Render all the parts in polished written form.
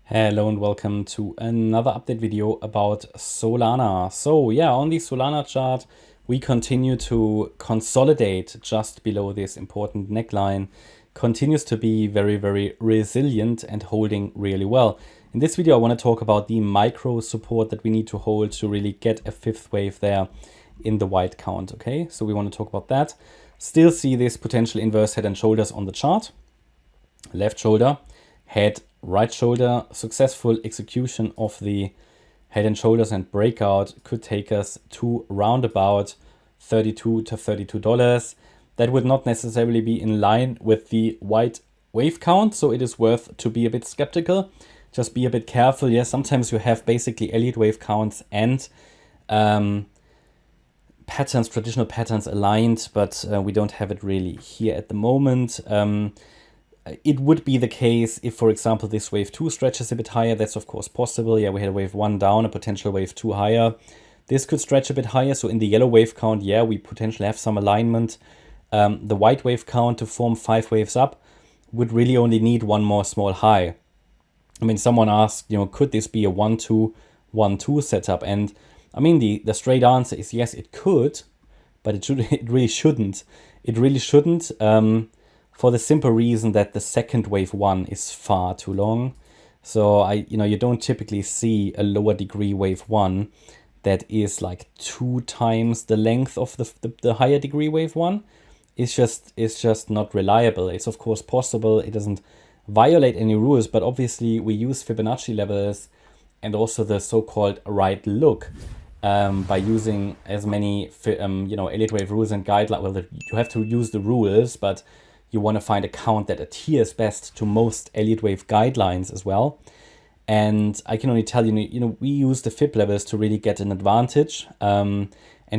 Hello and welcome to another update video about Solana. So yeah, on the Solana chart, we continue to consolidate just below this important neckline. Continues to be very, very resilient and holding really well. In this video, I want to talk about the micro support that we need to hold to really get a fifth wave there in the white count. Okay, so we want to talk about that. Still see this potential inverse head and shoulders on the chart. Left shoulder, head, right shoulder. Successful execution of the head and shoulders and breakout could take us to round about $32 to $32. That would not necessarily be in line with the white wave count, so it is worth to be a bit skeptical. Just be a bit careful. Yeah, sometimes you have basically Elliott wave counts and patterns, traditional patterns aligned, but we don't have it really here at the moment. It would be the case if, for example, this wave 2 stretches a bit higher. That's of course possible. Yeah, we had a wave 1 down, a potential wave 2 higher. This could stretch a bit higher. So in the yellow wave count, yeah, we potentially have some alignment. The white wave count to form 5 waves up would really only need one more small high. I mean, someone asked, could this be a 1-2-1-2 setup? And I mean, the straight answer is yes, it could, but it really shouldn't. It really shouldn't. For the simple reason that the second wave 1 is far too long. So you don't typically see a lower degree wave 1 that is like 2 times the length of the higher degree wave 1. It's just not reliable. It's of course possible. It doesn't violate any rules, but obviously we use Fibonacci levels and also the so-called right look by using as many Elliott wave rules and guidelines. Well, you have to use the rules, but you want to find a count that adheres best to most Elliott wave guidelines as well. And I can only tell you, we use the Fib levels to really get an advantage and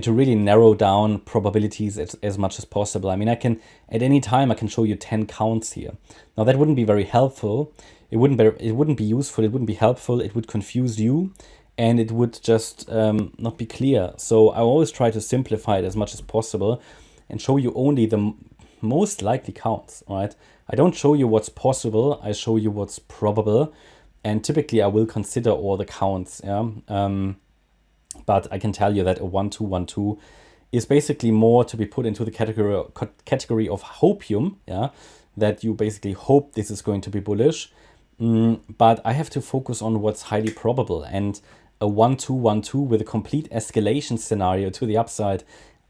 to really narrow down probabilities as much as possible. I mean, at any time I can show you 10 counts here. Now that wouldn't be very helpful. It wouldn't be useful. It wouldn't be helpful. It would confuse you, and it would just not be clear. So I always try to simplify it as much as possible and show you only the most likely counts, right? I don't show you what's possible, I show you what's probable, and typically I will consider all the counts, yeah. But I can tell you that a 1-2-1-2 is basically more to be put into the category of hopium, yeah, that you basically hope this is going to be bullish, but I have to focus on what's highly probable, and a 1-2-1-2 with a complete escalation scenario to the upside,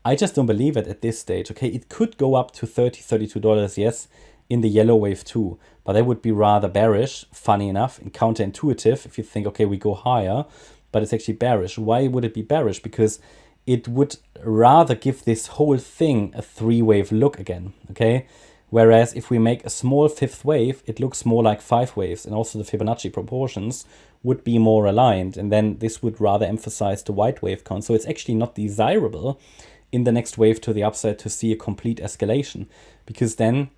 I just don't believe it at this stage. Okay, it could go up to $32, yes, in the yellow wave 2, but that would be rather bearish, funny enough, and counterintuitive if you think, okay, we go higher, but it's actually bearish. Why would it be bearish? Because it would rather give this whole thing a 3-wave look again, okay? Whereas if we make a small 5th wave, it looks more like 5 waves, and also the Fibonacci proportions would be more aligned, and then this would rather emphasize the white wave count. So it's actually not desirable in the next wave to the upside to see a complete escalation, because then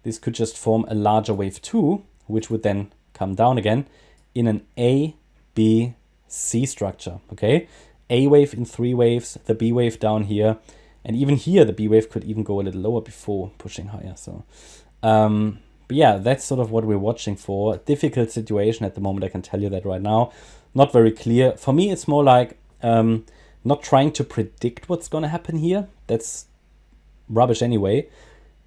this could just form a larger wave 2, which would then come down again in an A, B, C structure, okay? A wave in 3 waves, the B wave down here, and even here the B wave could even go a little lower before pushing higher. So but yeah, that's sort of what we're watching for. Difficult situation at the moment, I can tell you that right now. Not very clear. For me, it's more like not trying to predict what's going to happen here. That's rubbish anyway.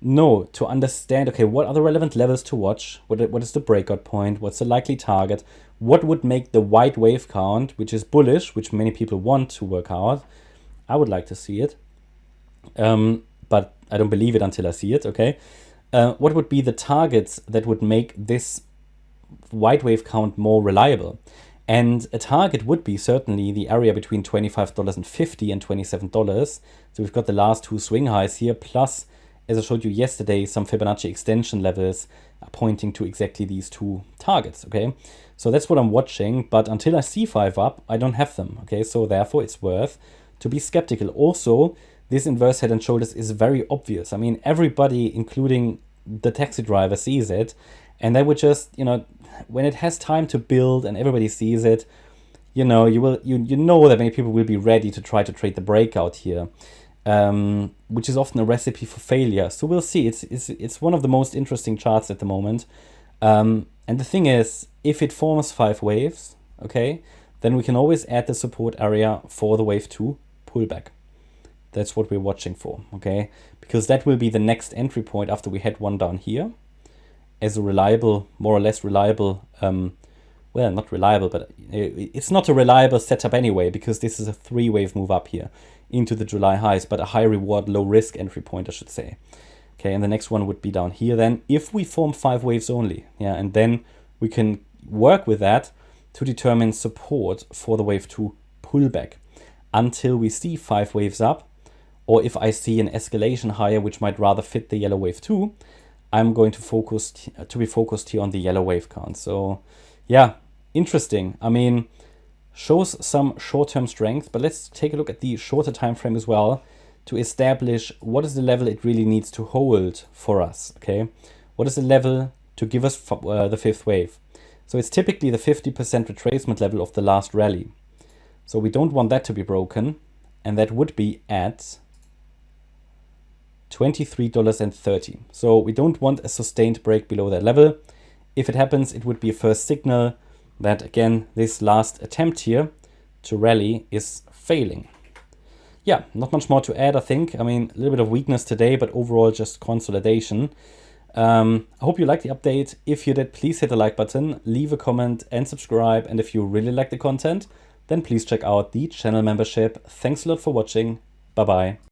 No, to understand, okay, what are the relevant levels to watch? What is the breakout point? What's the likely target? What would make the white wave count, which is bullish, which many people want to work out? I would like to see it, but I don't believe it until I see it, okay? What would be the targets that would make this white wave count more reliable? And a target would be certainly the area between $25.50 and $27. So we've got the last 2 swing highs here, plus, as I showed you yesterday, some Fibonacci extension levels are pointing to exactly these 2 targets, okay? So that's what I'm watching, but until I see 5 up, I don't have them, okay? So therefore, it's worth to be skeptical. Also, this inverse head and shoulders is very obvious. I mean, everybody, including the taxi driver, sees it, and they would just, when it has time to build and everybody sees it, you know that many people will be ready to try to trade the breakout here, which is often a recipe for failure. So we'll see. It's one of the most interesting charts at the moment. And the thing is, If it forms 5 waves, okay, then we can always add the support area for the wave 2 pullback. That's what we're watching for, okay? Because that will be the next entry point after we had one down here as a reliable, more or less reliable, well, not reliable, but it's not a reliable setup anyway, because this is a 3-wave move up here into the July highs, but a high reward, low risk entry point, I should say. Okay, and the next one would be down here then, if we form 5 waves only, yeah, and then we can work with that to determine support for the wave 2 pullback until we see 5 waves up, or if I see an escalation higher, which might rather fit the yellow wave 2, I'm going to be focused here on the yellow wave count. So yeah, interesting. I mean, shows some short-term strength, but let's take a look at the shorter time frame as well to establish what is the level it really needs to hold for us, okay? What is the level to give us the 5th wave? So it's typically the 50% retracement level of the last rally. So we don't want that to be broken, and that would be at $23.30. So we don't want a sustained break below that level. If it happens, it would be a first signal that, again, this last attempt here to rally is failing. Yeah, not much more to add, I think. I mean, a little bit of weakness today, but overall just consolidation. I hope you liked the update. If you did, please hit the like button, leave a comment and subscribe. And if you really like the content, then please check out the channel membership. Thanks a lot for watching. Bye-bye.